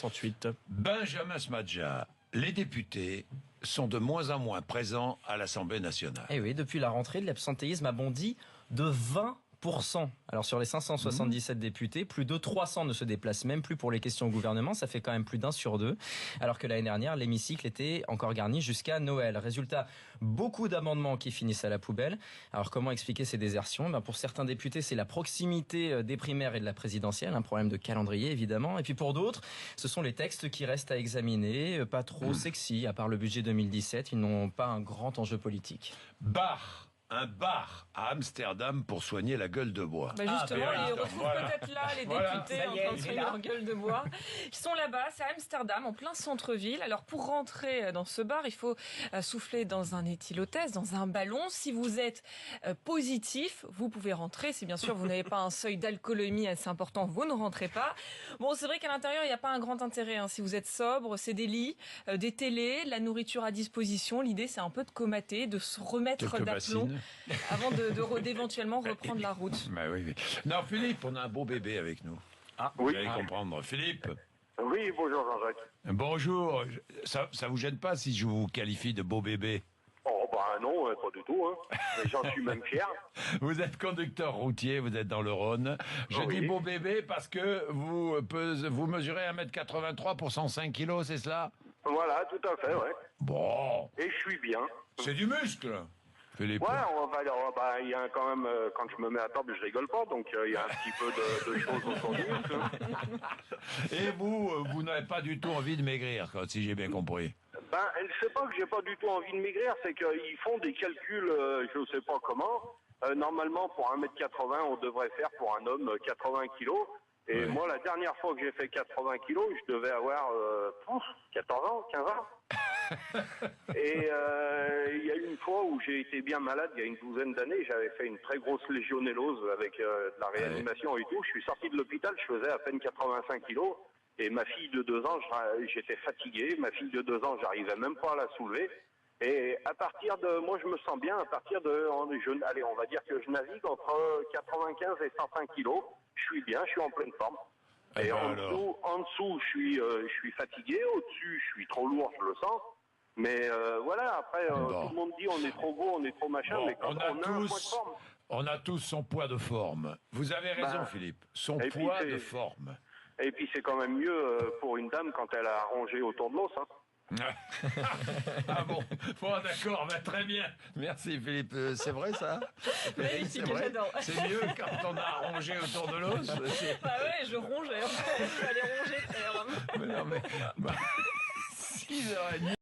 68. Benjamin Smadja, les députés sont de moins en moins présents à l'Assemblée nationale. Et oui, depuis la rentrée, l'absentéisme a bondi de 20%. Alors sur les 577 députés, plus de 300 ne se déplacent même plus pour les questions au gouvernement. Ça fait quand même plus d'un sur deux. Alors que l'année dernière, l'hémicycle était encore garni jusqu'à Noël. Résultat, beaucoup d'amendements qui finissent à la poubelle. Alors comment expliquer ces désertions ? Pour certains députés, c'est la proximité des primaires et de la présidentielle. Un problème de calendrier évidemment. Et puis pour d'autres, ce sont les textes qui restent à examiner. Pas trop sexy, à part le budget 2017. Ils n'ont pas un grand enjeu politique. Un bar à Amsterdam pour soigner la gueule de bois. Justement, ils retrouvent peut-être là les députés en train de soigner leur gueule de bois. Ils sont là-bas, c'est à Amsterdam, en plein centre-ville. Alors pour rentrer dans ce bar, il faut souffler dans un éthylotest, dans un ballon. Si vous êtes positif, vous pouvez rentrer. Si bien sûr vous n'avez pas un seuil d'alcoolémie assez important, vous ne rentrez pas. Bon, c'est vrai qu'à l'intérieur, il n'y a pas un grand intérêt. Si vous êtes sobre, c'est des lits, des télés, de la nourriture à disposition. L'idée, c'est un peu de comater, de se remettre d'aplomb avant d'éventuellement reprendre la route. Oui. Non, Philippe, on a un beau bébé avec nous. Oui. Vous allez comprendre. Philippe. Oui, bonjour Jean-Jacques. Bonjour. Ça vous gêne pas si je vous qualifie de beau bébé? Oh non, pas du tout. J'en suis même fier. Vous êtes conducteur routier, vous êtes dans le Rhône. Je dis beau bébé parce que vous mesurez 1m83 pour 105 kilos, c'est cela? Voilà, tout à fait, ouais. Bon. Et je suis bien. C'est du muscle, Philippe. Ouais, il y a quand même, quand je me mets à table, je rigole pas, donc il y a un petit peu de choses autour du muscle. Et vous n'avez pas du tout envie de maigrir, si j'ai bien compris. C'est pas que j'ai pas du tout envie de maigrir, c'est qu'ils font des calculs, je sais pas comment. Normalement, pour 1m80, on devrait faire pour un homme 80 kilos. Et moi, la dernière fois que j'ai fait 80 kilos, je devais avoir 14 ans, 15 ans. Et il y a eu une fois où j'ai été bien malade, il y a une douzaine d'années, j'avais fait une très grosse légionellose avec de la réanimation et tout. Je suis sorti de l'hôpital, je faisais à peine 85 kilos. Et ma fille de 2 ans, j'étais fatigué. Ma fille de 2 ans, j'arrivais même pas à la soulever. Et à partir de, moi je me sens bien, à partir de, allez, on va dire que je navigue entre 95 et 105 kilos. Je suis bien, je suis en pleine forme. Et en dessous, je suis fatigué. Au-dessus, je suis trop lourd, je le sens. Mais voilà, après, tout le monde dit on est trop gros, on est trop machin, mais quand on a un poids de forme... On a tous son poids de forme. Vous avez raison, Philippe. Son poids de forme. Et puis c'est quand même mieux pour une dame quand elle a rongé autour de l'os. Ah bon, d'accord, très bien. Merci Philippe. C'est vrai ça? C'est vrai. J'adore. C'est mieux quand on a rongé autour de l'os. Je ronge. Je vais aller ronger. 6h30.